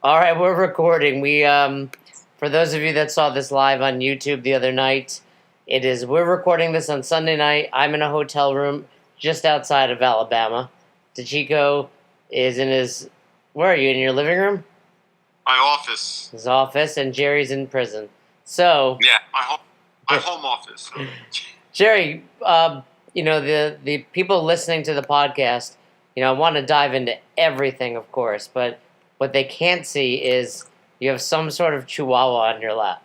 All right, we're recording. For those of you that saw this live on YouTube the other night, we're recording this on Sunday night. I'm in a hotel room just outside of Alabama. DeChico is where are you, in your living room? My office. His office, and Jerry's in prison. So. Yeah, my home office. Jerry, the people listening to the podcast, I want to dive into everything, of course, but what they can't see is you have some sort of chihuahua on your lap.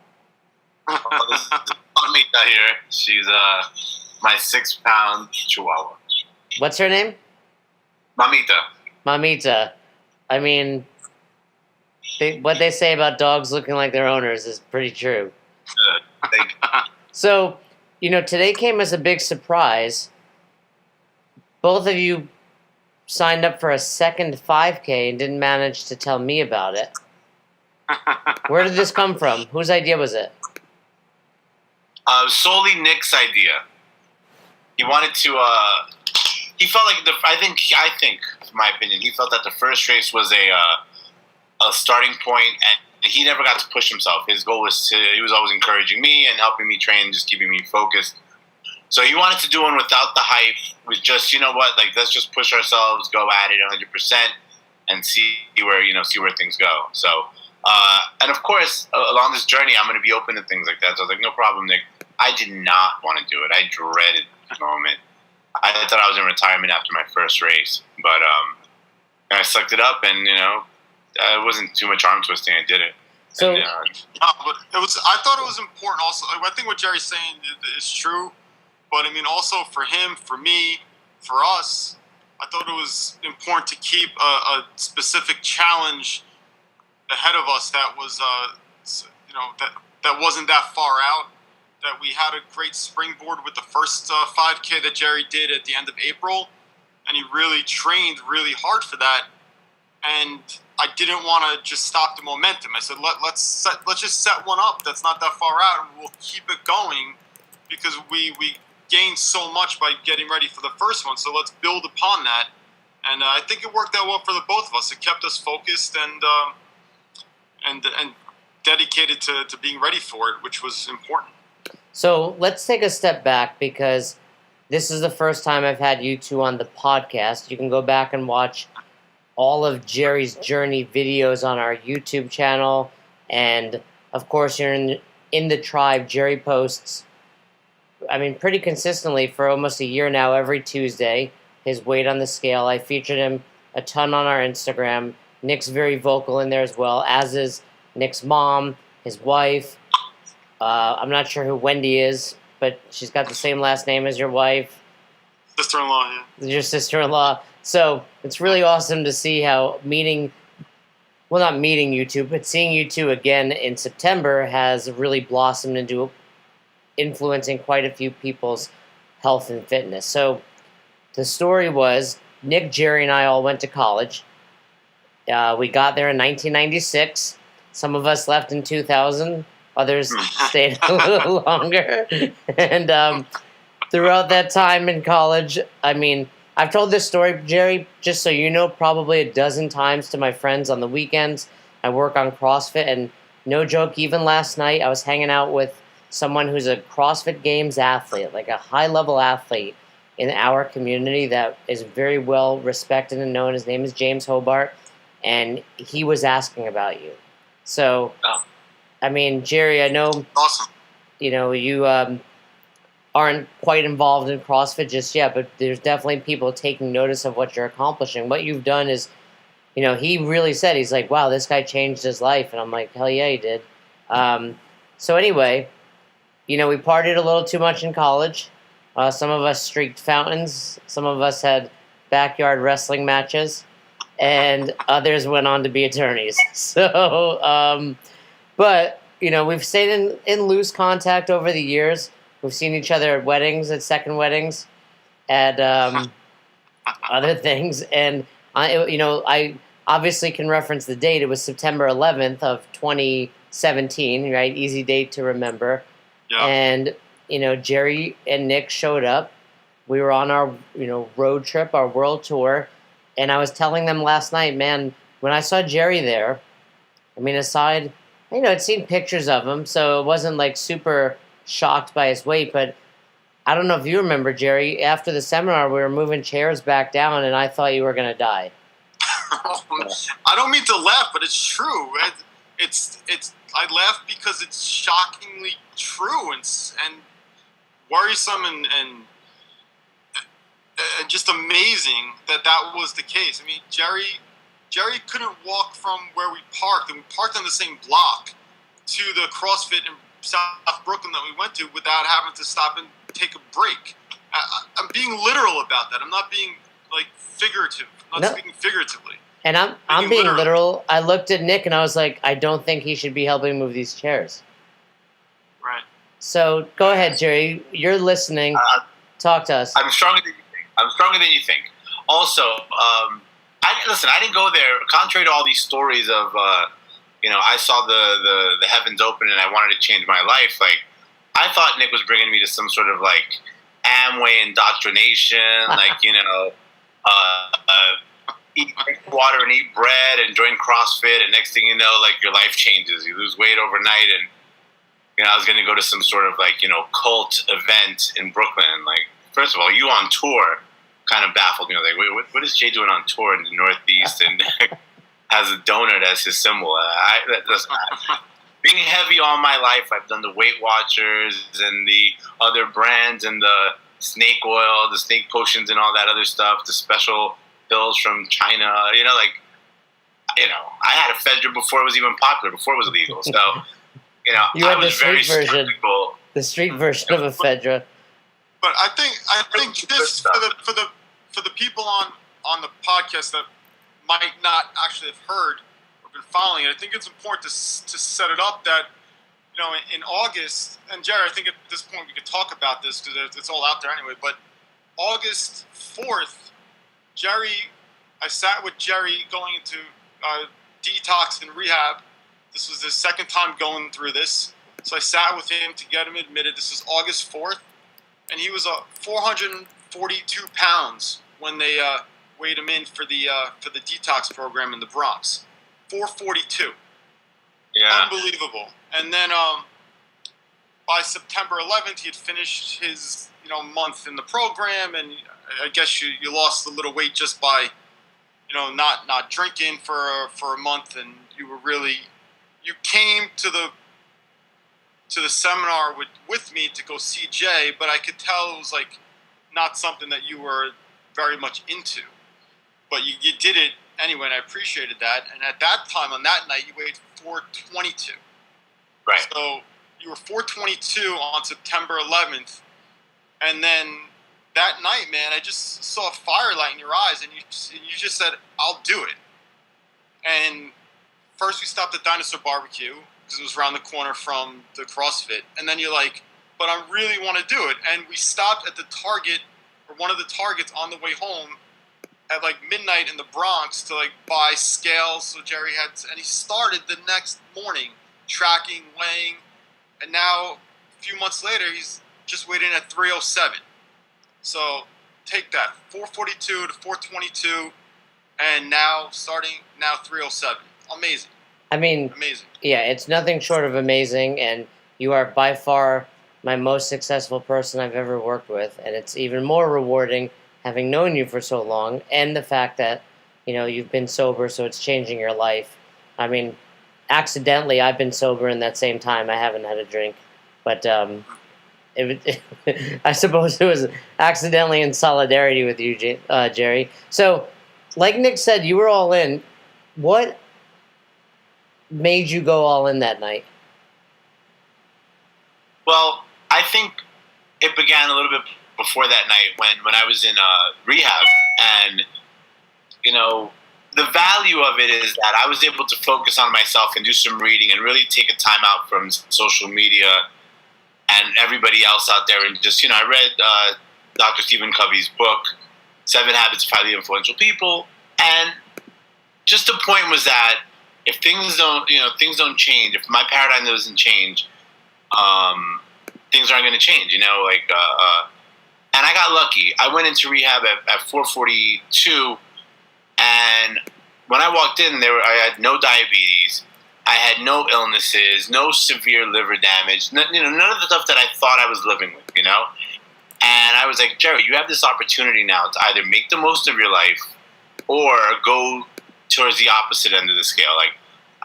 Mamita here. She's my 6-pound chihuahua. What's her name? Mamita. I mean, what they say about dogs looking like their owners is pretty true. Good. Thank you. So, today came as a big surprise. Both of you signed up for a second 5K and didn't manage to tell me about it. Where did this come from? Whose idea was it? Solely Nick's idea. He wanted to. He felt like I think, in my opinion, he felt that the first race was a starting point, and he never got to push himself. His goal was he was always encouraging me and helping me train, just keeping me focused. So he wanted to do one without the hype, with just, let's just push ourselves, go at it 100%, and see where things go. So, and of course, along this journey, I'm going to be open to things like that. So I was like, no problem, Nick. I did not want to do it. I dreaded the moment. I thought I was in retirement after my first race, but I sucked it up, and it wasn't too much arm twisting. I did it. So, and, but it was. I thought it was important. Also, I think what Jerry's saying is true. But I mean, also for him, for me, for us, I thought it was important to keep a specific challenge ahead of us that was, that wasn't that far out. That we had a great springboard with the first 5K that Jerry did at the end of April, and he really trained really hard for that. And I didn't want to just stop the momentum. I said, let's just set one up that's not that far out, and we'll keep it going because we gained so much by getting ready for the first one. So let's build upon that. And I think it worked out well for the both of us. It kept us focused and dedicated to being ready for it, which was important. So let's take a step back, because this is the first time I've had you two on the podcast. You can go back and watch all of Jerry's journey videos on our YouTube channel. And, of course, you're in the tribe. Jerry posts, pretty consistently for almost a year now, every Tuesday, his weight on the scale. I featured him a ton on our Instagram. Nick's very vocal in there as well, as is Nick's mom, his wife. I'm not sure who Wendy is, but she's got the same last name as your wife. Sister-in-law, yeah. Your sister-in-law. So it's really awesome to see how not meeting you two, but seeing you two again in September has really blossomed into influencing quite a few people's health and fitness. So the story was, Nick, Jerry, and I all went to college. We got there in 1996. Some of us left in 2000. Others stayed a little longer. And throughout that time in college, I've told this story, Jerry, just so you know, probably a dozen times to my friends on the weekends. I work on CrossFit, and no joke, even last night I was hanging out with someone who's a CrossFit Games athlete, like a high-level athlete in our community that is very well respected and known. His name is James Hobart, and he was asking about you. So, Jerry, I know, awesome. You aren't quite involved in CrossFit just yet, but there's definitely people taking notice of what you're accomplishing. What you've done is, he really said, he's like, wow, this guy changed his life. And I'm like, hell yeah, he did. So anyway, we partied a little too much in college. Some of us streaked fountains. Some of us had backyard wrestling matches. And others went on to be attorneys. So, but, we've stayed in loose contact over the years. We've seen each other at weddings, at second weddings, at other things. And, I obviously can reference the date. It was September 11th of 2017, right? Easy date to remember. Yeah. And, Jerry and Nick showed up. We were on our, road trip, our world tour. And I was telling them last night, man, when I saw Jerry there, I mean, aside, I'd seen pictures of him, so it wasn't like super shocked by his weight. But I don't know if you remember, Jerry. After the seminar, we were moving chairs back down, and I thought you were gonna die. I don't mean to laugh, but it's true. It's. I laugh because it's shockingly true and worrisome and just amazing that was the case. I mean, Jerry couldn't walk from where we parked, and we parked on the same block, to the CrossFit in South Brooklyn that we went to without having to stop and take a break. I'm being literal about that. I'm not being like figurative. I'm not speaking figuratively. And I'm being literal. I looked at Nick and I was like, I don't think he should be helping move these chairs. Right. So go ahead, Jerry. You're listening. Talk to us. I'm stronger than you think. Also, I didn't go there. Contrary to all these stories of, I saw the heavens open and I wanted to change my life. Like, I thought Nick was bringing me to some sort of like Amway indoctrination, like eat water and eat bread and join CrossFit, and next thing you know, like your life changes. You lose weight overnight, and I was going to go to some sort of like cult event in Brooklyn. Like, first of all, you on tour kind of baffled me. Like, wait, what is Jay doing on tour in the Northeast and has a donut as his symbol? Being heavy all my life, I've done the Weight Watchers and the other brands and the snake oil, the snake potions and all that other stuff, the special pills from China. I had a Fedra before it was even popular, before it was legal. So, you I was very skeptical. The street version of a Fedra. But I think this for the people on the podcast that might not actually have heard or been following it, I think it's important to set it up that in August, and Jerry, I think at this point we could talk about this because it's all out there anyway. But August 4th, I sat with Jerry going into detox and rehab. This was his second time going through this, so I sat with him to get him admitted. This was August 4th. And he was 442 pounds when they weighed him in for the detox program in the Bronx. 442. Yeah. Unbelievable. And then by September 11th, he had finished his month in the program, and I guess you lost a little weight just by not drinking for a month, and you came to the seminar with me to go see Jay, but I could tell it was like not something that you were very much into. But you did it anyway, and I appreciated that. And at that time, on that night, you weighed 422. Right. So you were 422 on September 11th. And then that night, man, I just saw a firelight in your eyes, and you just said, I'll do it. And first we stopped at Dinosaur Barbecue, because it was around the corner from the CrossFit. And then you're like, but I really want to do it. And we stopped at the Target, or one of the Targets on the way home at like midnight in the Bronx to like buy scales. So Jerry and he started the next morning tracking, weighing. And now, a few months later, he's just weighed in at 307. So take that, 442 to 422, and now 307. Amazing. I mean, amazing. Yeah, it's nothing short of amazing, and you are by far my most successful person I've ever worked with, and it's even more rewarding having known you for so long, and the fact that you've been sober, so it's changing your life. I mean, accidentally, I've been sober in that same time. I haven't had a drink, but I suppose it was accidentally in solidarity with you, Jerry. So, like Nick said, you were all in. What made you go all in that night? Well, I think it began a little bit before that night when I was in rehab, and the value of it is that I was able to focus on myself and do some reading and really take a time out from social media and everybody else out there, and just I read Dr. Stephen Covey's book, 7 Habits of Highly Influential People, and just the point was that if things don't change, if my paradigm doesn't change, things aren't going to change, and I got lucky. I went into rehab at 442, and when I walked in, I had no diabetes. I had no illnesses, no severe liver damage, none of the stuff that I thought I was living with, And I was like, Jerry, you have this opportunity now to either make the most of your life or go towards the opposite end of the scale. Like,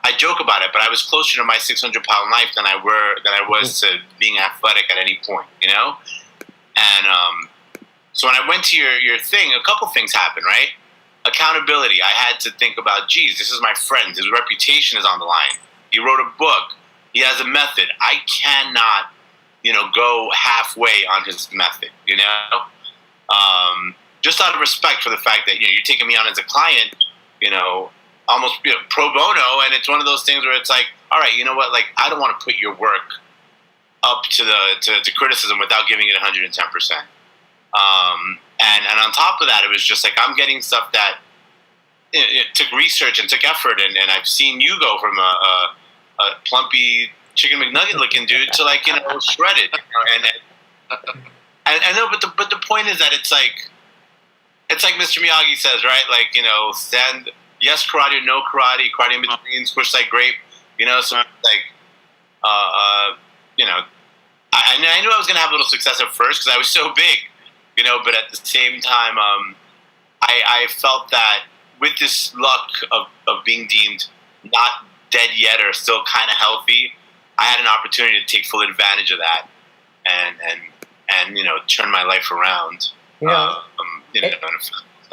I joke about it, but I was closer to my 600-pound life than I was to being athletic at any point, And so when I went to your thing, a couple things happened, right? Accountability. I had to think about, geez, this is my friend. His reputation is on the line. He wrote a book. He has a method. I cannot, go halfway on his method, Just out of respect for the fact that, you're taking me on as a client, almost pro bono, and it's one of those things where it's like, all right, you know what? Like, I don't want to put your work up to criticism without giving it 110%. And on top of that, it was just like, I'm getting stuff that it took research and took effort, and I've seen you go from a plumpy chicken McNugget looking dude to shredded. And I know, but the point is that it's like Mr. Miyagi says, right? Like, stand, yes karate, no karate, karate in between, squish like grape, so like, I knew I was going to have a little success at first because I was so big, but at the same time, I felt that with this luck of being deemed not dead yet or still kind of healthy, I had an opportunity to take full advantage of that and turn my life around.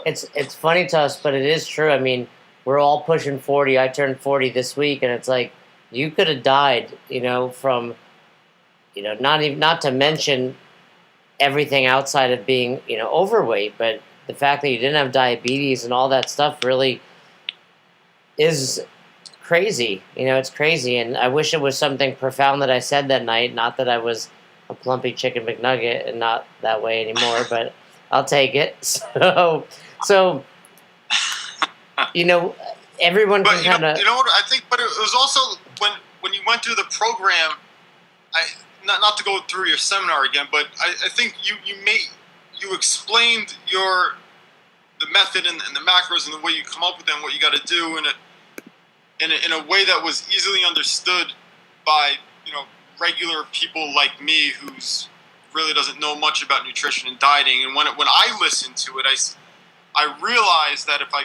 It's funny to us, but it is true. I mean, we're all pushing 40. I turned 40 this week, and it's like you could have died, from, not to mention everything outside of being, overweight, but the fact that you didn't have diabetes and all that stuff really is crazy. It's crazy, and I wish it was something profound that I said that night, not that I was a plumpy chicken McNugget and not that way anymore, but I'll take it. So everyone can kind of... You know what, I think, but it was also when you went through the program, not to go through your seminar again, but I think you explained the method and the macros and the way you come up with them, what you got to do in a way that was easily understood by regular people like me who's really doesn't know much about nutrition and dieting. And when I listened to it, I realized that if I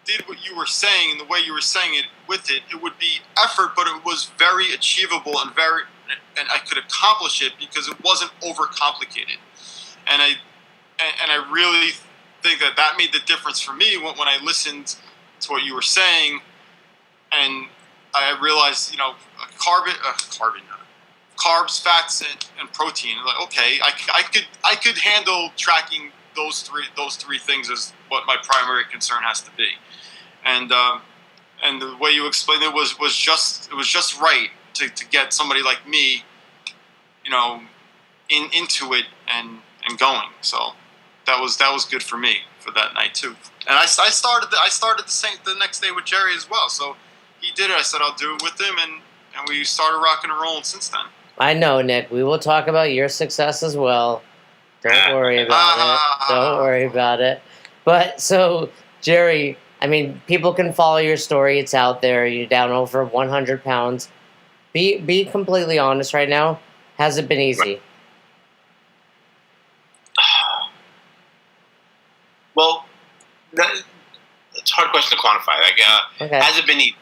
did what you were saying and the way you were saying it with it, it would be effort, but it was very achievable and I could accomplish it because it wasn't overcomplicated. And I really think that made the difference for me when I listened to what you were saying, and I realized, carbs, fats, and protein. Like, okay, I could handle tracking those three things as what my primary concern has to be, and the way you explained it was just right to get somebody like me, into it and going. So that was good for me for that night too. And I started the next day with Jerry as well. So he did it. I said I'll do it with him, and we started rocking and rolling since then. I know, Nick. We will talk about your success as well. Don't worry about it. Don't worry about it. But so, Jerry, I mean, people can follow your story. It's out there. You're down over 100 pounds. Be completely honest right now. Has it been easy? Well, it's a hard question to quantify. Like, has it been easy?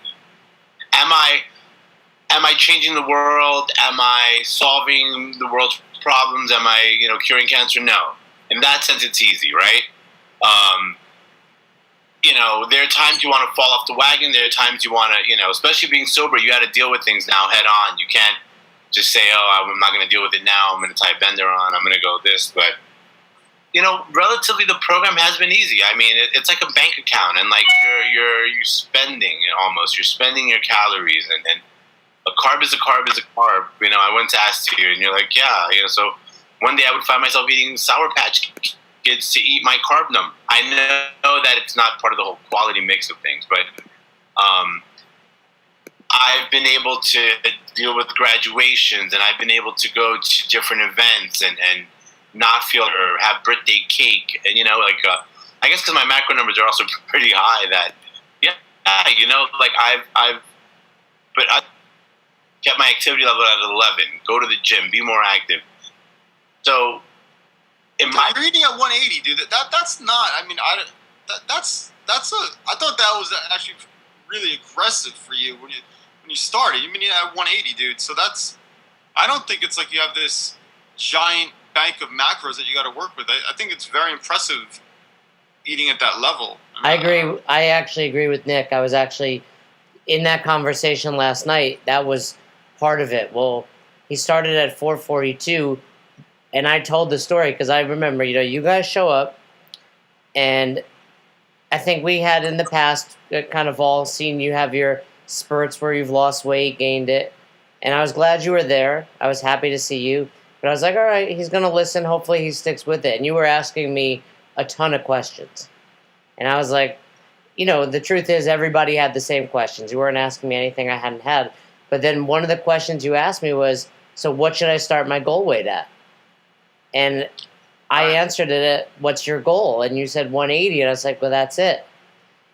Am I changing the world? Am I solving the world's problems? Am I, curing cancer? No. In that sense, it's easy, right? There are times you want to fall off the wagon. There are times you want to, especially being sober, you got to deal with things now head on. You can't just say, oh, I'm not going to deal with it now. I'm going to tie a bender on. I'm going to go this. But, relatively the program has been easy. I mean, it's like a bank account, and like you're spending almost. You're spending your calories, and a carb is a carb is a carb. I went to ask you, and you're like, yeah. So one day I would find myself eating Sour Patch Kids to eat my carb number. I know that it's not part of the whole quality mix of things, but I've been able to deal with graduations, and I've been able to go to different events and not feel or have birthday cake, and I guess because my macro numbers are also pretty high. That like I've but kept my activity level at 11. Go to the gym, be more active. So, you're eating at 180, dude. That's not. I mean, I thought that was actually really aggressive for you when you started. You mean at 180, dude. So that's. I don't think it's like you have this giant bank of macros that you got to work with. I think it's very impressive eating at that level. I agree. I actually agree with Nick. I was actually in that conversation last night. That was part of it. Well, he started at 442, and I told the story because I remember, you guys show up, and I think we had in the past kind of all seen you have your spurts where you've lost weight, gained it, and I was glad you were there. I was happy to see you, but I was like, all right, he's going to listen. Hopefully he sticks with it. And you were asking me a ton of questions, and I was like, the truth is everybody had the same questions. You weren't asking me anything I hadn't had. But then one of the questions you asked me was, so what should I start my goal weight at? And I answered it at, what's your goal? And you said 180. And I was like, well, that's it.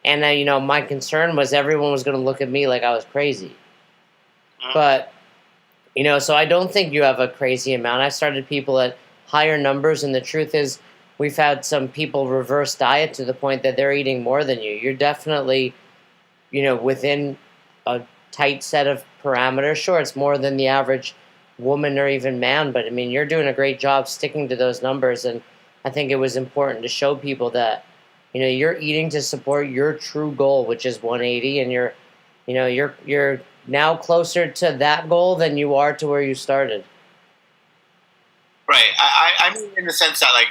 And then, my concern was everyone was going to look at me like I was crazy. But, so I don't think you have a crazy amount. I started people at higher numbers. And the truth is, we've had some people reverse diet to the point that they're eating more than you. You're definitely, within a tight set of parameters. Sure, it's more than the average woman or even man, but you're doing a great job sticking to those numbers. And I think it was important to show people that, you're eating to support your true goal, which is 180, and you're now closer to that goal than you are to where you started. Right. I mean, in the sense that, like,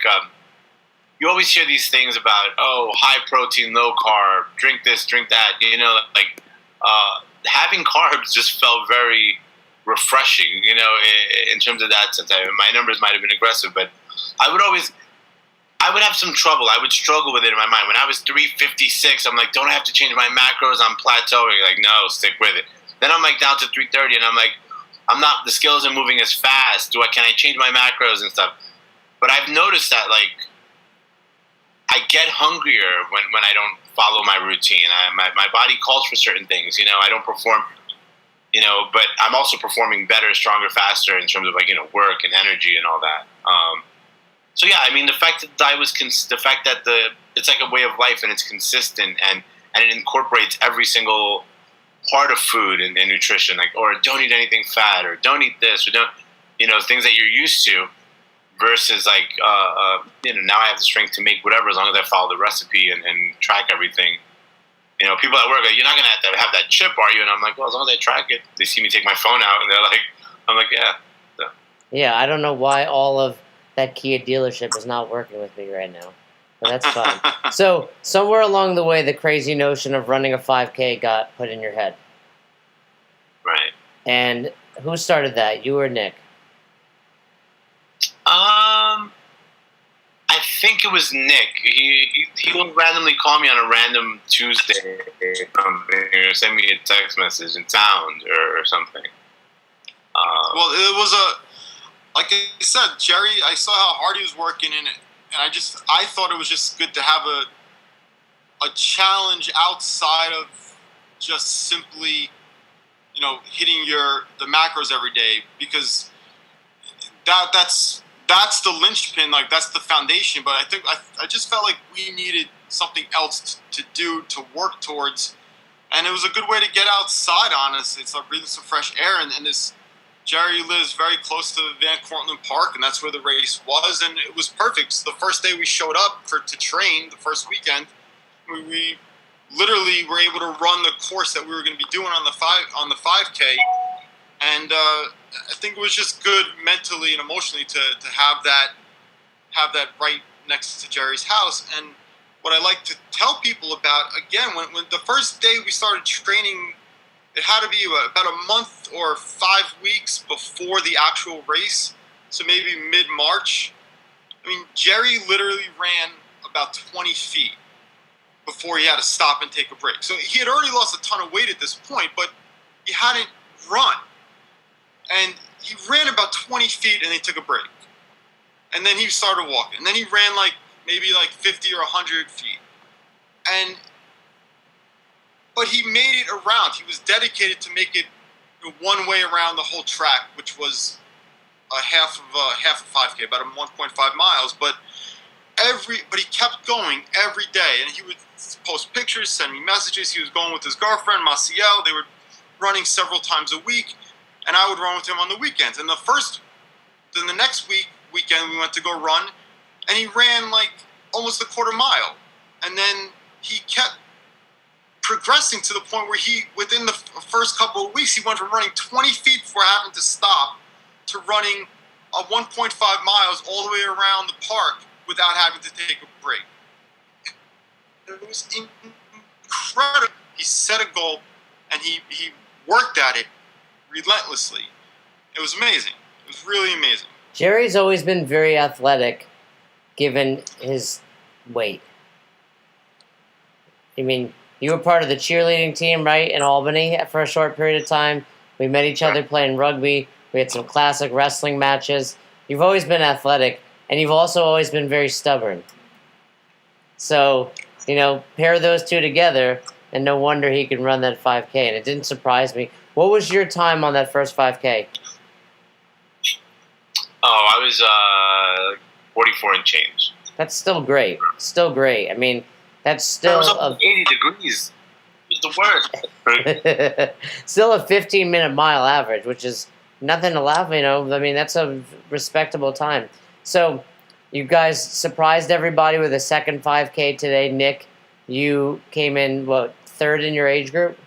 you always hear these things about, high protein, low carb, drink this, drink that. Having carbs just felt very refreshing, in terms of that sense. My numbers might have been aggressive, but I would have some trouble. I would struggle with it in my mind. When I was 356, I'm like, don't I have to change my macros? I'm plateauing. Like, no, stick with it. Then I'm like down to 330, and I'm like, the scales are moving as fast. Can I change my macros and stuff? But I've noticed that, like, I get hungrier when I don't follow my routine. My body calls for certain things. I don't perform, but I'm also performing better, stronger, faster in terms of, like, work and energy and all that. So yeah, the fact that the fact that it's like a way of life and it's consistent and it incorporates every single part of food and nutrition, like, or don't eat anything fat, or don't eat this, or don't, things that you're used to. Versus, like, now I have the strength to make whatever as long as I follow the recipe and track everything. People at work are like, you're not going to have that chip, are you? And I'm like, well, as long as I track it. They see me take my phone out, and they're like, I'm like, yeah. So. Yeah, I don't know why all of that Kia dealership is not working with me right now. But that's fine. So, somewhere along the way, the crazy notion of running a 5K got put in your head. Right. And who started that, you or Nick? I think it was Nick. He will randomly call me on a random Tuesday or send me a text message in sound or something. Well, it was like I said, Jerry. I saw how hard he was working in it, and I thought it was just good to have a challenge outside of just simply, hitting the macros every day, because that's the linchpin, like that's the foundation. But I think I just felt like we needed something else to do, to work towards, and it was a good way to get outside. Honestly, it's like breathing some fresh air. And this Jerry lives very close to Van Cortlandt Park, and that's where the race was, and it was perfect. So the first day we showed up to train, the first weekend, we literally were able to run the course that we were going to be doing on the 5K. And I think it was just good mentally and emotionally to have that right next to Jerry's house. And what I like to tell people about, again, when the first day we started training, it had to be about a month or 5 weeks before the actual race, so maybe mid-March. Jerry literally ran about 20 feet before he had to stop and take a break. So he had already lost a ton of weight at this point, but he hadn't run. And he ran about 20 feet, and he took a break. And then he started walking. And then he ran maybe 50 or 100 feet. But he made it around. He was dedicated to make it one way around the whole track, which was a half of 5K, about 1.5 miles. But he kept going every day, and he would post pictures, send me messages. He was going with his girlfriend Maciel. They were running several times a week, and I would run with him on the weekends. And then the next weekend we went to go run, and he ran like almost a quarter mile, and then he kept progressing to the point where within the first couple of weeks, he went from running 20 feet before having to stop to running 1.5 miles all the way around the park without having to take a break. It was incredible. He set a goal, and he worked at it relentlessly. It was amazing. It was really amazing. Jerry's always been very athletic, given his weight. I mean, you were part of the cheerleading team, right, in Albany for a short period of time. We met each other playing rugby. We had some classic wrestling matches. You've always been athletic, and you've also always been very stubborn. So, pair those two together, and no wonder he can run that 5K, and it didn't surprise me. What was your time on that first 5K? Oh, I was 44 and change. That's still great. Still great. I mean, that's still... It was up to 80 degrees. It was the worst. Still a 15-minute mile average, which is nothing to laugh, I mean, that's a respectable time. So, you guys surprised everybody with a second 5K today. Nick, you came in, third in your age group?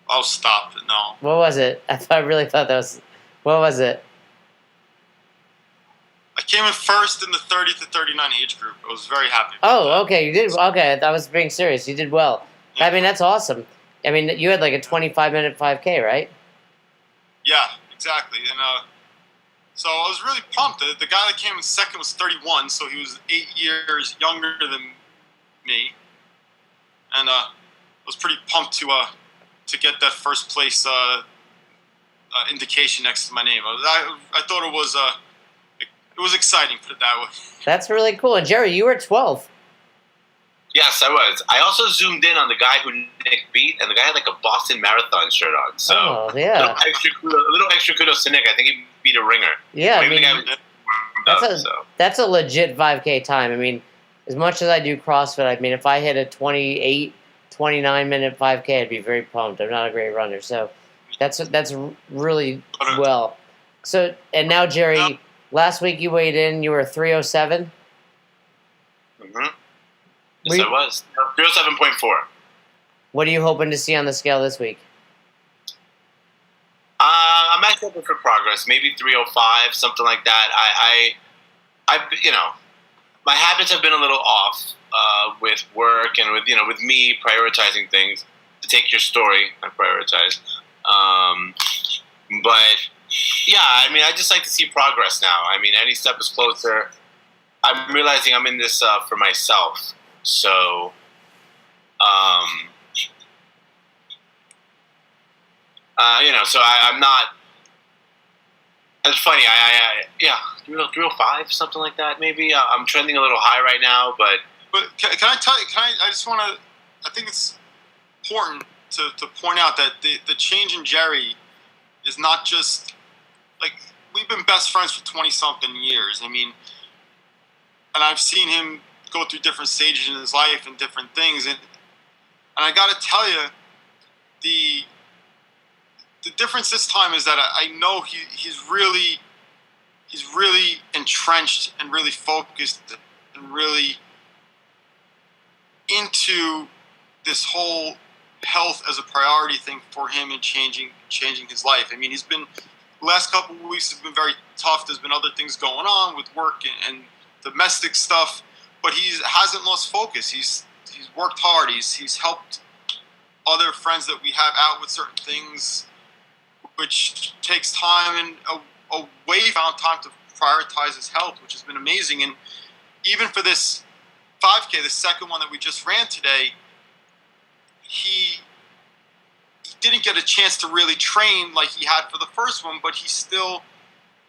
Oh, stop it, no. What was it? I really thought that was... What was it? I came in first in the 30 to 39 age group. I was very happy. Okay, you did. Okay, I was being serious. You did well. Yeah. I mean, that's awesome. I mean, you had like a 25-minute 5K, right? Yeah, exactly. And so I was really pumped. The guy that came in second was 31, so he was 8 years younger than me. And I was pretty pumped to get that first place indication next to my name. I thought it was exciting, put it that way. That's really cool. And Jerry, you were 12th. Yes, I was. I also zoomed in on the guy who Nick beat, and the guy had like a Boston Marathon shirt on. So yeah. A little extra kudos to Nick. I think he beat a ringer. Yeah, I mean, that's a legit 5K time. I mean, as much as I do CrossFit, I mean, if I hit a 28, 29-minute 5K, I'd be very pumped. I'm not a great runner, so that's really well. So, and now, Jerry, last week you weighed in, you were 307? Mm-hmm. Yes, I was. 307.4. What are you hoping to see on the scale this week? I'm actually hoping for progress. Maybe 305, something like that. I my habits have been a little off with work and with me prioritizing things. To take your story, I prioritize. But yeah, I mean, I just like to see progress now. I mean, any step is closer. I'm realizing I'm in this for myself. So, so I'm not. It's funny. 305, something like that. Maybe I'm trending a little high right now, but can I tell you? I just want to. I think it's important to point out that the change in Jerry is not just like we've been best friends for 20-something years. I mean, and I've seen him go through different stages in his life and different things, and I got to tell you, the difference this time is that I know he's really entrenched and really focused and really into this whole health as a priority thing for him and changing his life. I mean, the last couple of weeks have been very tough. There's been other things going on with work and domestic stuff, but he hasn't lost focus. He's worked hard. He's helped other friends that we have out with certain things, which takes time, and found time to prioritize his health, which has been amazing. And even for this 5K, the second one that we just ran today, he didn't get a chance to really train like he had for the first one, but he still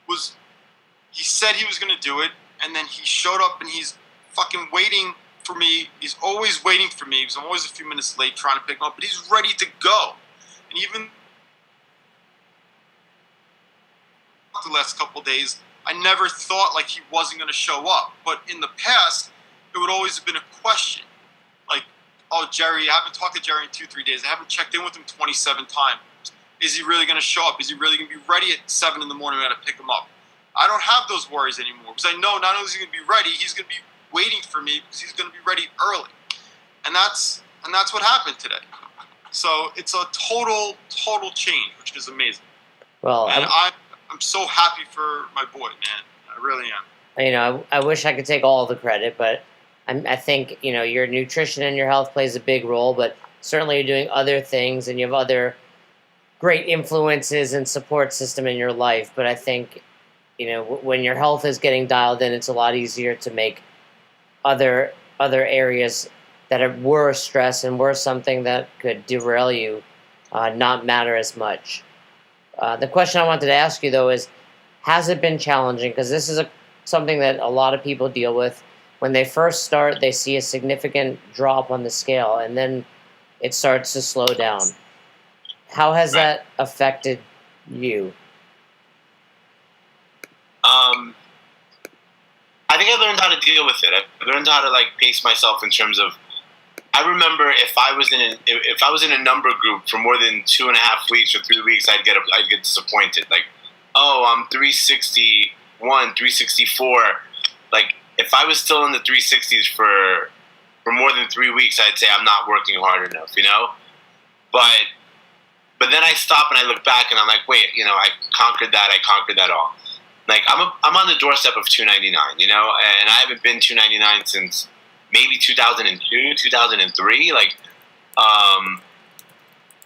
was. He said he was going to do it, and then he showed up, and he's fucking waiting for me. He's always waiting for me. He's always a few minutes late trying to pick him up, but he's ready to go. And even the last couple of days. I never thought like he wasn't going to show up. But in the past, it would always have been a question. Like, oh, Jerry, I haven't talked to Jerry in 2-3 days. I haven't checked in with him 27 times. Is he really going to show up? Is he really going to be ready at 7 in the morning when I got to pick him up? I don't have those worries anymore because I know not only is he going to be ready, he's going to be waiting for me because he's going to be ready early. And that's what happened today. So it's a total change, which is amazing. Well, and I'm so happy for my boy, man. I really am. You know, I wish I could take all the credit, but I think, you know, your nutrition and your health plays a big role, but certainly you're doing other things and you have other great influences and support system in your life. But I think, you know, when your health is getting dialed in, it's a lot easier to make other areas that were stress and were something that could derail you not matter as much. The question I wanted to ask you, though, is, has it been challenging? Because this is something that a lot of people deal with. When they first start, they see a significant drop on the scale, and then it starts to slow down. How has that affected you? I think I learned how to deal with it. I learned how to like pace myself in terms of. I remember if I was in a number group for more than 2.5 weeks or 3 weeks, I'd get disappointed. Like, oh, I'm 361, 364. Like, if I was still in the 360s for more than 3 weeks, I'd say I'm not working hard enough, you know. But then I stop and I look back and I'm like, wait, you know, I conquered that all. Like, I'm on the doorstep of 299, you know, and I haven't been 299 since maybe 2002, 2003. Like,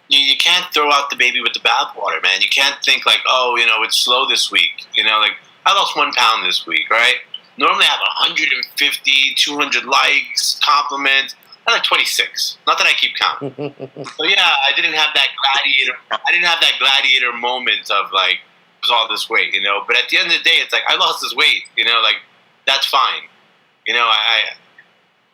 you can't throw out the baby with the bathwater, man. You can't think like, oh, you know, it's slow this week. You know, like, I lost 1 pound this week, right? Normally I have 150, 200 likes, compliments. I'm like 26. Not that I keep counting. So yeah, I didn't have that gladiator moment of like, it was all this weight, you know. But at the end of the day, it's like, I lost this weight, you know, like, that's fine. You know,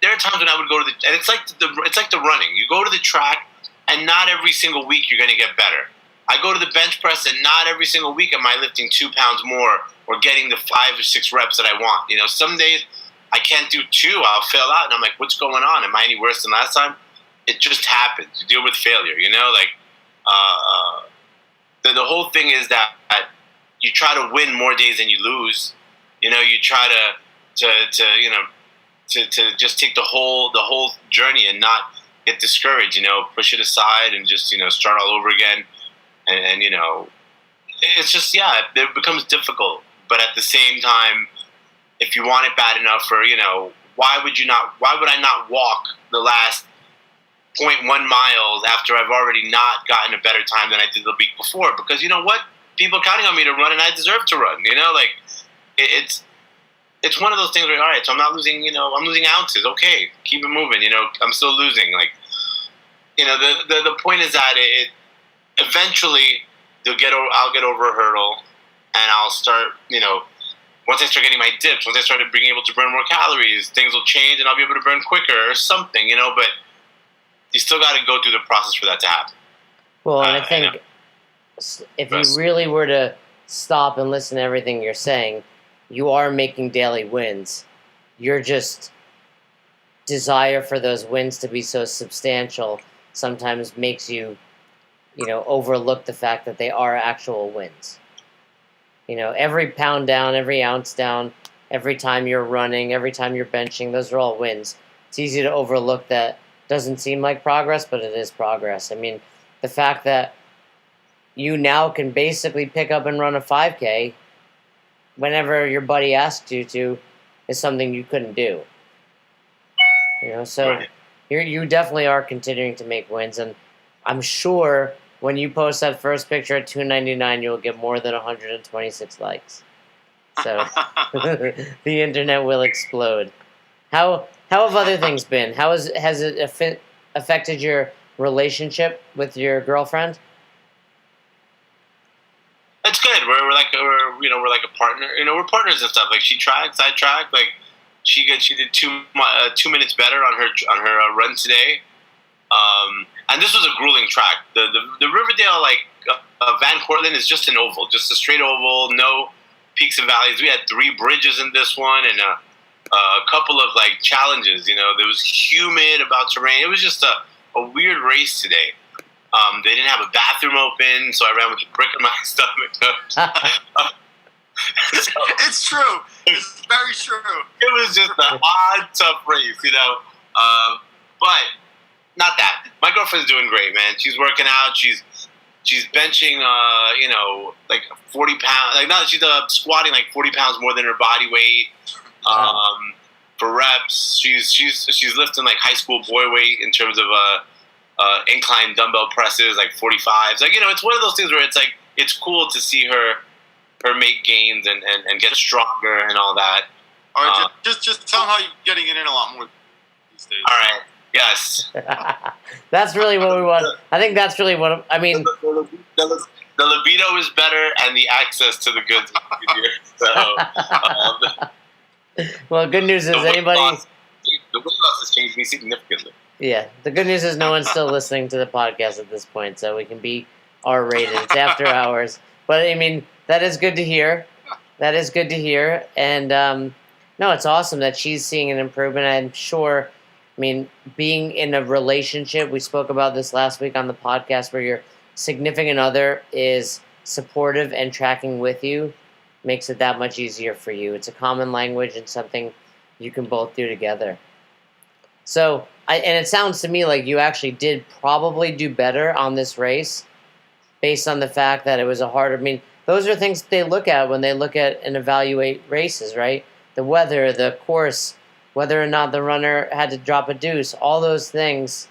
there are times when I would go to and it's like the running. You go to the track, and not every single week you're going to get better. I go to the bench press, and not every single week am I lifting 2 pounds more or getting the 5 or 6 reps that I want. You know, some days I can't do 2. I'll fail out, and I'm like, what's going on? Am I any worse than last time? It just happens. You deal with failure, you know? Like, the whole thing is that you try to win more days than you lose. You know, you try to just take the whole journey and not get discouraged, you know, push it aside and just, you know, start all over again. And you know, it's just, yeah, it becomes difficult. But at the same time, if you want it bad enough, or, you know, why would I not walk the last 0.1 miles after I've already not gotten a better time than I did the week before? Because you know what? People are counting on me to run, and I deserve to run, you know? Like, it's one of those things where, all right, so I'm not losing, you know, I'm losing ounces. Okay, keep it moving, you know, I'm still losing. Like, you know, the point is that it eventually I'll get over a hurdle, and I'll start, you know, once I start getting my dips, once I start being able to burn more calories, things will change and I'll be able to burn quicker or something, you know, but you still got to go through the process for that to happen. Well, and I think if you really were to stop and listen to everything you're saying, you are making daily wins. Your just desire for those wins to be so substantial sometimes makes you, you know, overlook the fact that they are actual wins. You know, every pound down, every ounce down, every time you're running, every time you're benching, those are all wins. It's easy to overlook that. Doesn't seem like progress, but it is progress. I mean, the fact that you now can basically pick up and run a 5K whenever your buddy asks you to is something you couldn't do. You know, so you definitely are continuing to make wins, and I'm sure when you post that first picture at 299, you'll get more than 126 likes. So the internet will explode. How have other things been? Has it affected your relationship with your girlfriend? It's good. We're like a partner. You know, we're partners and stuff. Like, she tracks, I track. Like, she did 2 minutes better on her run today. And this was a grueling track. The Riverdale Van Cortlandt is just an oval, just a straight oval, no peaks and valleys. We had 3 bridges in this one, and a couple of like challenges. You know, there was humid about terrain. It was just a weird race today. They didn't have a bathroom open, so I ran with a brick in my stomach. It's true. It's very true. It was just an odd, tough race, you know. But not that. My girlfriend's doing great, man. She's working out. She's benching, you know, like 40 pounds. Like, no, she's squatting like 40 pounds more than her body weight. For reps, she's lifting like high school boy weight in terms of incline dumbbell presses, like 45s. Like, you know, it's one of those things where it's like it's cool to see her make gains and get stronger and all that. All right, just tell them how you're getting it in a lot more these days. All right. Yes. That's really what we want. I think that's really what I mean. The libido is better, and the access to the goods is easier. So, well, good news is the weight anybody. loss has changed me significantly. Yeah, the good news is no one's still listening to the podcast at this point, so we can be R-rated. It's after hours, but I mean that is good to hear. That is good to hear, and no, it's awesome that she's seeing an improvement. I'm sure. I mean, being in a relationship, we spoke about this last week on the podcast, where your significant other is supportive and tracking with you, makes it that much easier for you. It's a common language and something you can both do together. So, and it sounds to me like you actually did probably do better on this race based on the fact that it was a harder. I mean, those are things they look at when they look at and evaluate races, right? The weather, the course, whether or not the runner had to drop a deuce, all those things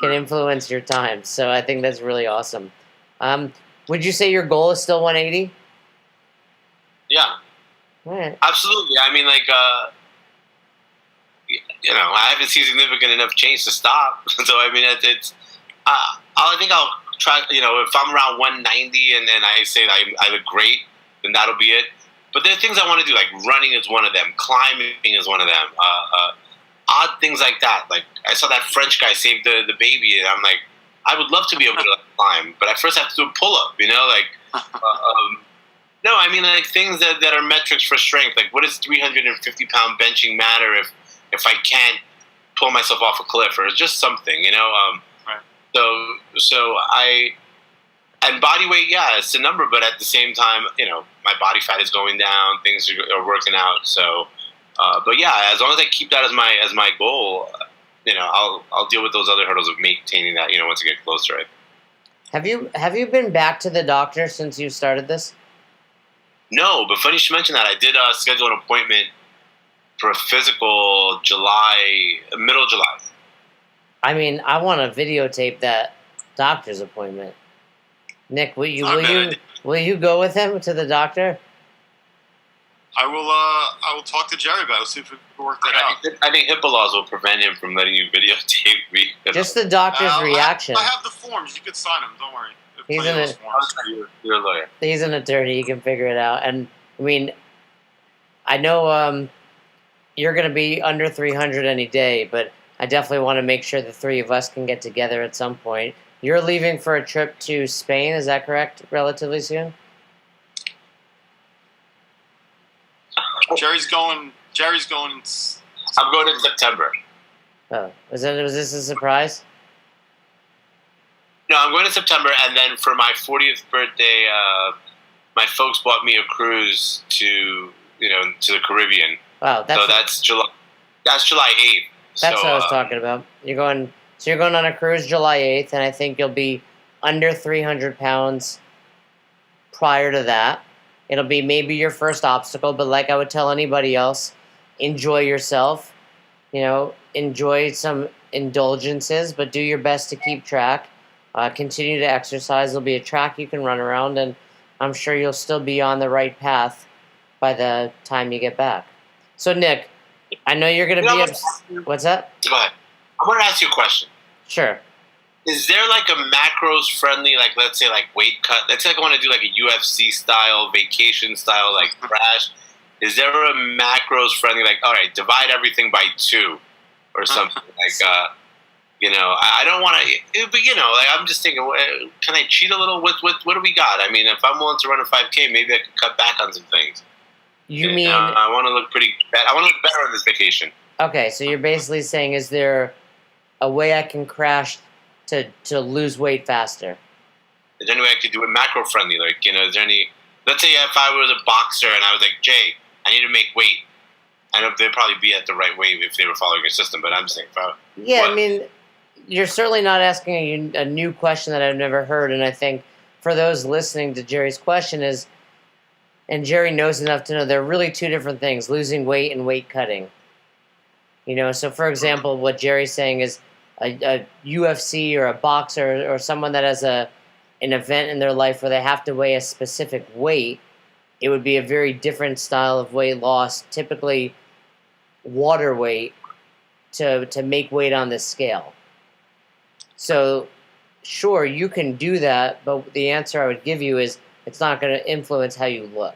can influence your time. So I think that's really awesome. Would you say your goal is still 180? Yeah. All right. Absolutely. I mean, like, you know, I haven't seen significant enough change to stop. So, I mean, I think I'll try, you know, if I'm around 190 and then I say I look great, then that'll be it. But there are things I want to do, like running is one of them, climbing is one of them, odd things like that. Like, I saw that French guy save the baby, and I'm like, I would love to be able to climb, but I first have to do a pull-up, you know? Like, no, I mean, like, things that are metrics for strength. Like, what does 350-pound benching matter if I can't pull myself off a cliff, or just something, you know? Right. So and body weight, yeah, it's a number, but at the same time, you know, my body fat is going down, things are working out. So, but yeah, as long as I keep that as my goal, you know, I'll deal with those other hurdles of maintaining that, you know, once I get closer. Right? Have you been back to the doctor since you started this? No, but funny you should mention that. I did schedule an appointment for a physical middle of July. I mean, I want to videotape that doctor's appointment. Nick, will you go with him to the doctor? I will talk to Jerry about it. See if we can work that out. I think HIPAA laws will prevent him from letting you videotape me. Just the doctor's reaction. I have the forms. You can sign them. Don't worry. You're a lawyer. He's an attorney. He can figure it out. And I mean, I know you're going to be under 300 any day, but I definitely want to make sure the three of us can get together at some point. You're leaving for a trip to Spain, is that correct? Relatively soon? Jerry's going. I'm going in September. Oh, was this a surprise? No, I'm going in September, and then for my 40th birthday, my folks bought me a cruise to the Caribbean. Wow, that's July. That's July 8th. That's what I was talking about. You're going on a cruise July 8th, and I think you'll be under 300 pounds prior to that. It'll be maybe your first obstacle, but like I would tell anybody else, enjoy yourself. You know, enjoy some indulgences, but do your best to keep track. Continue to exercise. There'll be a track you can run around, and I'm sure you'll still be on the right path by the time you get back. So, Nick, I know you're going to be... What's that? Go ahead. I want to ask you a question. Sure. Is there like a macros friendly, like let's say like weight cut? Let's say I want to do like a UFC style, vacation style, like crash. Is there a macros friendly, like, all right, divide everything by 2 or something like I don't want to, but like I'm just thinking, can I cheat a little? What do we got? I mean, if I'm willing to run a 5K, maybe I can cut back on some things. You mean I want to look pretty? I want to look better on this vacation. Okay, so you're basically saying, is there a way I can crash to lose weight faster? Is there any way I could do it macro friendly? Like, is there any? Let's say if I was a boxer and I was like, Jay, I need to make weight. I know they'd probably be at the right weight if they were following your system, but I'm just saying, I mean, you're certainly not asking a new question that I've never heard, and I think for those listening to Jerry's question is, and Jerry knows enough to know there are really two different things: losing weight and weight cutting. So for example, what Jerry's saying is a UFC or a boxer or someone that has an event in their life where they have to weigh a specific weight. It would be a very different style of weight loss, typically water weight, to make weight on this scale. So, sure, you can do that, but the answer I would give you is it's not going to influence how you look.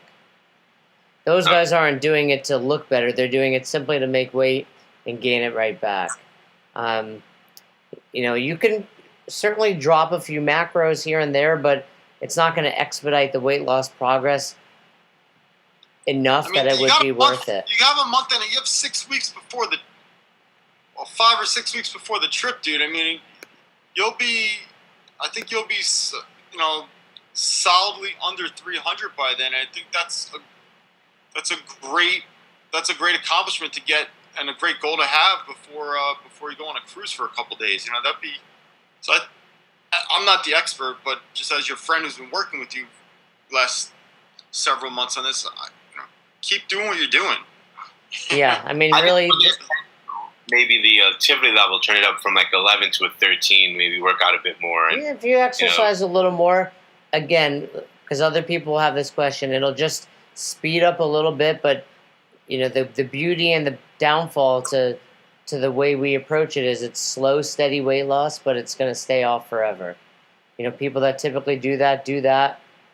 Those guys aren't doing it to look better. They're doing it simply to make weight and gain it right back. You can certainly drop a few macros here and there, but it's not going to expedite the weight loss progress enough that it would be worth it. You have a month and you have 6 weeks before 5 or 6 weeks before the trip, dude. I mean, I think you'll be, solidly under 300 by then. I think that's a great accomplishment to get and a great goal to have before you go on a cruise for a couple days. That'd be so. I'm not the expert, but just as your friend who's been working with you last several months on this, keep doing what you're doing. Yeah, I mean, really. Maybe the activity level, turn it up from like 11 to a 13. Maybe work out a bit more. And, if you exercise a little more, again, because other people have this question, it'll just speed up a little bit. But the beauty and the downfall to the way we approach it is it's slow, steady weight loss, but it's going to stay off forever. People that typically do that.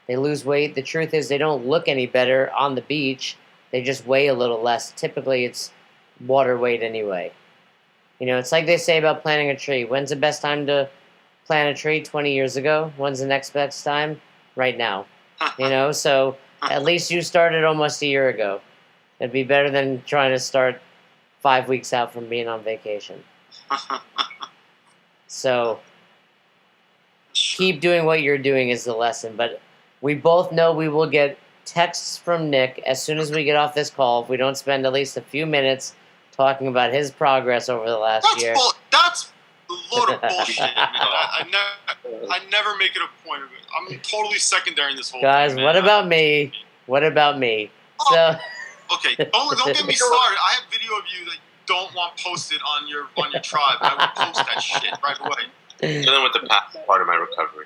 They lose weight. The truth is they don't look any better on the beach. They just weigh a little less. Typically, it's water weight anyway. It's like they say about planting a tree. When's the best time to plant a tree? 20 years ago. When's the next best time? Right now. So at least you started almost a year ago. It'd be better than trying to start 5 weeks out from being on vacation. So keep doing what you're doing is the lesson. But we both know we will get texts from Nick as soon as we get off this call if we don't spend at least a few minutes talking about his progress over the last year. That's a load of bullshit. I never make it a point of it. I'm totally secondary in this whole Guys, thing, man. what about me? What about me? Okay, don't get me started. I have video of you that you don't want posted on your tribe. I will post that shit right away. Dealing with the past part of my recovery.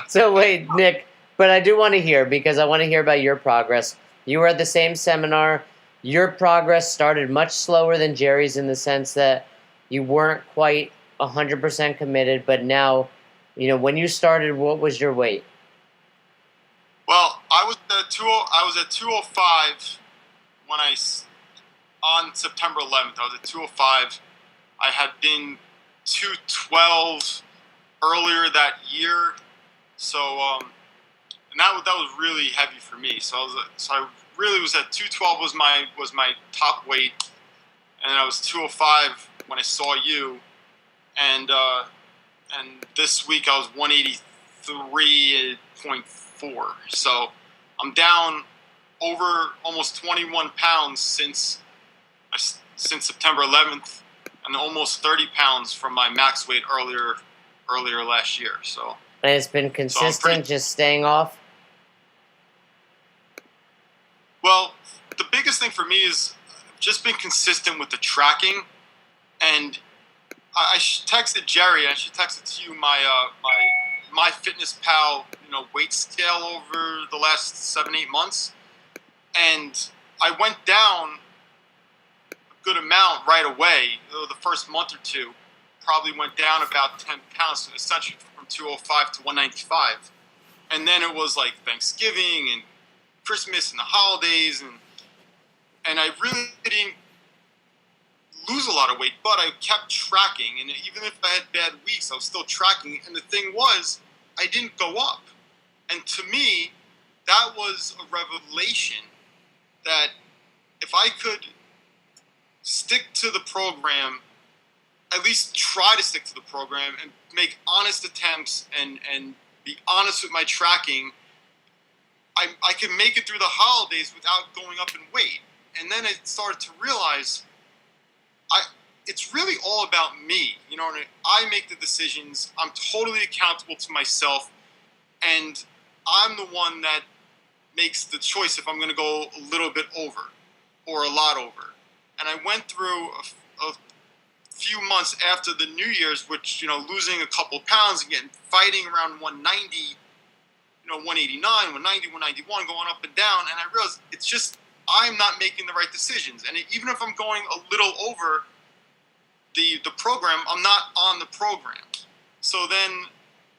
So wait, Nick, but I do want to hear, because I want to hear about your progress. You were at the same seminar. Your progress started much slower than Jerry's in the sense that you weren't quite 100% committed, but now, when you started, what was your weight? Well, I was at 205 on September 11th. I was at 205. I had been 212 earlier that year, so and that was really heavy for me. So I really was at 212 was my top weight, and then I was 205 when I saw you, and this week I was 183.4. So I'm down over almost 21 pounds since September 11th, and almost 30 pounds from my max weight earlier last year. So and it's been consistent, just staying off. Well, the biggest thing for me is just being consistent with the tracking, and I texted Jerry. I should text it to you. My Fitness Pal, weight scale over the last 7-8 months, and I went down a good amount right away. The first month or two, probably went down about 10 pounds, essentially from 205 to 195, and then it was like Thanksgiving and Christmas and the holidays, and I really didn't lose a lot of weight, but I kept tracking, and even if I had bad weeks, I was still tracking. And the thing was, I didn't go up. And to me, that was a revelation that if I could stick to the program, at least try to stick to the program and make honest attempts and be honest with my tracking, I could make it through the holidays without going up in weight. And then I started to realize it's really all about me. You know, I make the decisions. I'm totally accountable to myself, and I'm the one that makes the choice if I'm going to go a little bit over or a lot over. And I went through a few months after the New Year's, which, you know, losing a couple pounds and fighting around 190, you know, 189, 190, 191, going up and down. And I realized it's just, I'm not making the right decisions. And even if I'm going a little over the program, I'm not on the program. So then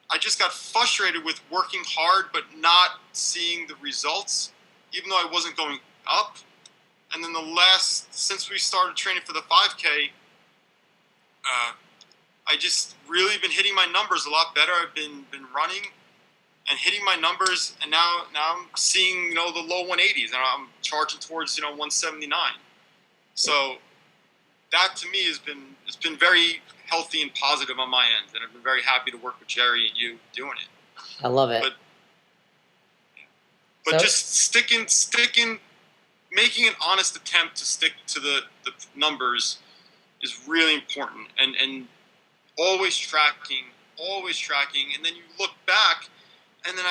I just got frustrated with working hard but not seeing the results, even though I wasn't going up. And then since we started training for the 5K, I just really been hitting my numbers a lot better. I've been running and hitting my numbers, and now I'm seeing, you know, the low 180s, and I'm charging towards, you know, 179. So that to me has been very healthy and positive on my end, and I've been very happy to work with Jerry and you doing it. I love it. But So, just sticking, making an honest attempt to stick to the numbers is really important, and always tracking, and then you look back, and then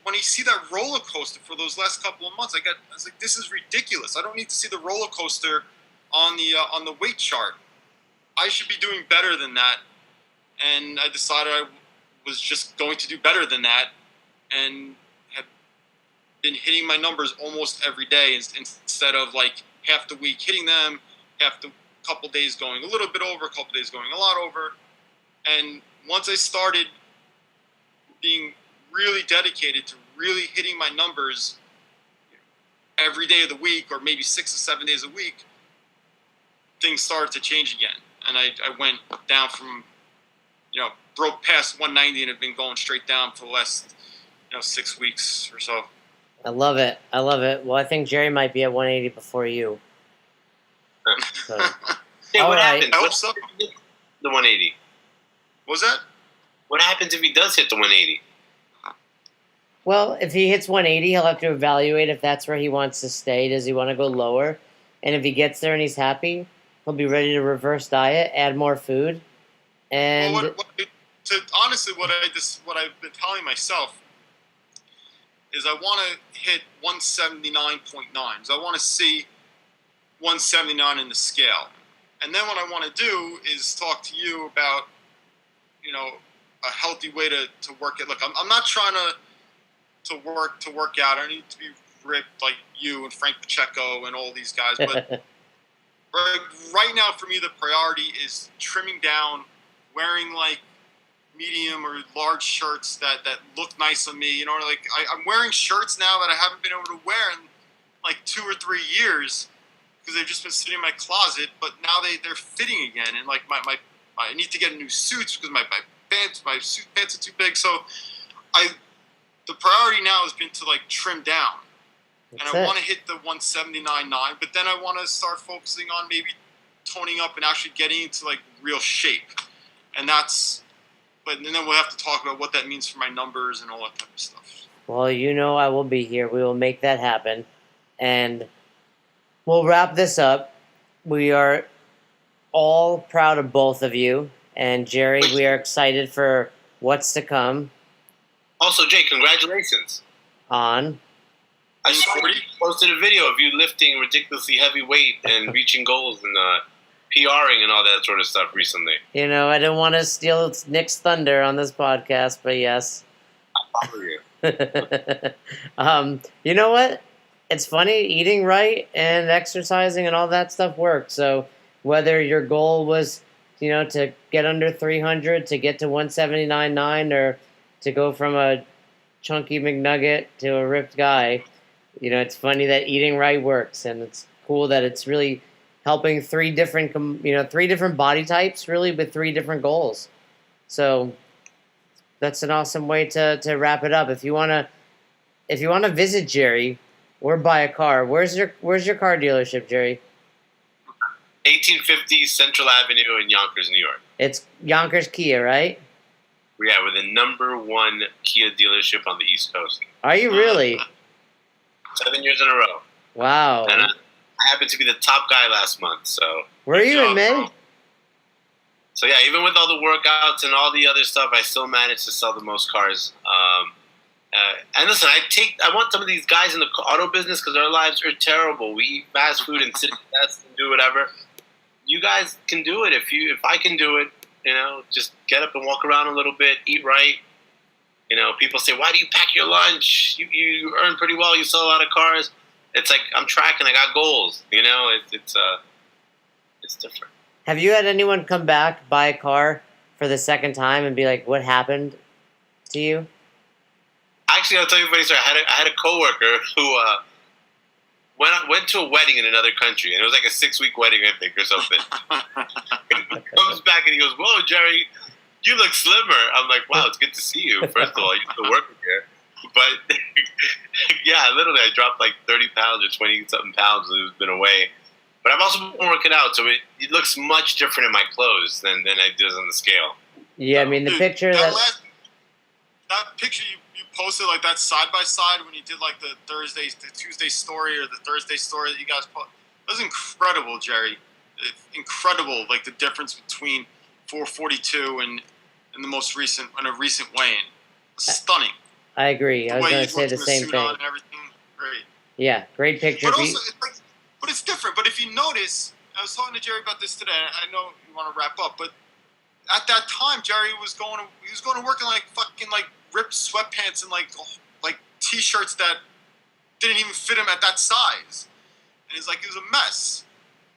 when you see that roller coaster for those last couple of months, I was like, this is ridiculous. I don't need to see the roller coaster on the weight chart. I should be doing better than that, and I decided I was just going to do better than that, and have been hitting my numbers almost every day instead of like half the week hitting them, half the couple days going a little bit over, a couple days going a lot over. And once I started being really dedicated to really hitting my numbers every day of the week, or maybe 6 or 7 days a week, things started to change again. And I went down from, you know, broke past 190 and have been going straight down for the last, you know, 6 weeks or so. I love it. Well, I think Jerry might be at 180 before you. So, Yeah, all what right. happens? I hope so. The 180. What was that? What happens if he does hit the 180? Well, if he hits 180, he'll have to evaluate if that's where he wants to stay. Does he want to go lower? And if he gets there and he's happy, he'll be ready to reverse diet, add more food, and Well, honestly, what I've been telling myself is I want to hit 179.9. So I want to see 179 in the scale. And then what I want to do is talk to you about, you know, a healthy way to work it. Look, I'm not trying to work out. I need to be ripped like you and Frank Pacheco and all these guys. But right now, for me, the priority is trimming down, wearing like medium or large shirts that look nice on me. You know, like I'm wearing shirts now that I haven't been able to wear in like 2 or 3 years because they've just been sitting in my closet. But now they're fitting again, and like I need to get new suits because my suit pants are too big. So the priority now has been to like trim down. that's And I it. want to hit the 179.9, but then I want to start focusing on maybe toning up and actually getting into like real shape. And then we'll have to talk about what that means for my numbers and all that type of stuff. Well, you know I will be here. We will make that happen. And we'll wrap this up. We are all proud of both of you. And Jerry, we are excited for what's to come Also, Jay, congratulations. on. I saw you posted a video of you lifting ridiculously heavy weight and reaching goals and PRing and all that sort of stuff recently. You know, I don't want to steal Nick's thunder on this podcast, but yes. I follow you. You know what? It's funny, eating right and exercising and all that stuff works. So whether your goal was, you know, to get under 300, to get to 179.9, or to go from a chunky McNugget to a ripped guy, you know, it's funny that eating right works, and it's cool that it's really helping three different body types really with three different goals. So that's an awesome way to wrap it up. If you wanna visit Jerry or buy a car, where's your car dealership, Jerry? 1850 Central Avenue in Yonkers, New York. It's Yonkers Kia, right? Yeah, we're the #1 Kia dealership on the East Coast. Are you really? 7 years in a row. Wow. And I happened to be the top guy last month, so. Were you in May? So yeah, even with all the workouts and all the other stuff, I still managed to sell the most cars. And listen, I want some of these guys in the auto business because our lives are terrible. We eat fast food and sit at desks and do whatever. You guys can do it if I can do it. Just get up and walk around a little bit, eat right. People say, "Why do you pack your lunch? You earn pretty well. You sell a lot of cars." It's like I'm tracking. I got goals. It's different. Have you had anyone come back, buy a car for the second time, and be like, "What happened to you?" Actually, I'll tell you a funny story. I had a coworker who went to a wedding in another country, and it was like a 6-week wedding, I think, or something. He comes back and he goes, "Whoa, Jerry, you look slimmer." I'm like, "Wow, it's good to see you. First of all, you still working here." But yeah, literally, I dropped like 30 pounds or 20-something pounds. It's been away. But I've also been working out, so it looks much different in my clothes than it does on the scale. Yeah, I mean, the picture that picture you posted, like that side by side when you did like the Tuesday story or the Thursday story that you guys put, that was incredible, Jerry. It's incredible, like the difference between 442 and the most recent weigh-in. Stunning. I agree. I was going to say the same thing. And everything, great. Yeah, great picture. But also, but it's different. But if you notice, I was talking to Jerry about this today. I know you want to wrap up, but at that time, Jerry was going to work in like fucking like ripped sweatpants and like t-shirts that didn't even fit him at that size, and it's like it was a mess.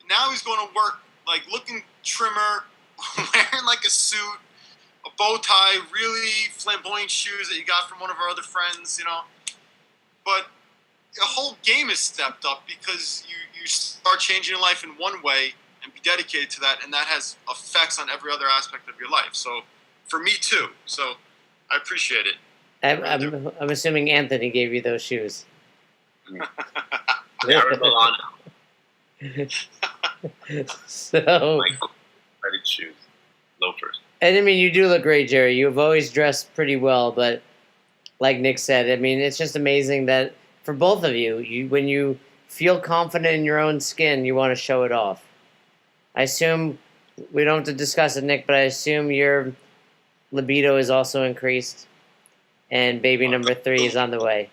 Now he's going to work like looking trimmer, wearing like a suit, a bow tie, really flamboyant shoes that you got from one of our other friends, But the whole game is stepped up because you start changing your life in one way and be dedicated to that, and that has effects on every other aspect of your life. So for me too. So I appreciate it. I'm assuming Anthony gave you those shoes. So my credit shoes, loafers. And I mean, you do look great, Jerry. You've always dressed pretty well, but like Nick said, I mean, it's just amazing that for both of you, when you feel confident in your own skin, you want to show it off. I assume we don't have to discuss it, Nick, but I assume your libido is also increased, and baby number 3 is on the way.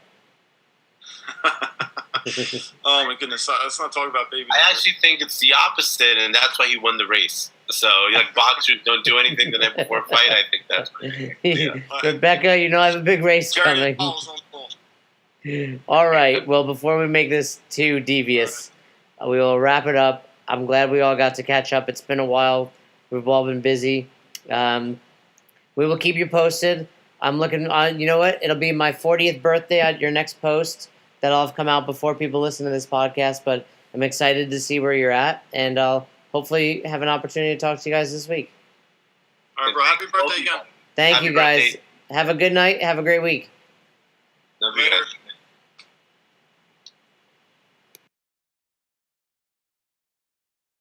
Oh my goodness! Let's not talk about baby. I actually think it's the opposite, and that's why he won the race. So, like boxers don't do anything the night before a fight. I think that's what yeah. Rebecca, I have a big race coming. All right. Well, before we make this too devious, we will wrap it up. I'm glad we all got to catch up. It's been a while. We've all been busy. We will keep you posted. I'm looking on. You know what? It'll be my 40th birthday at your next post. That'll have come out before people listen to this podcast, but I'm excited to see where you're at, and I'll hopefully have an opportunity to talk to you guys this week. All right, bro. Happy birthday again. Thank you, guys. Have a good night. Have a great week. Love you guys.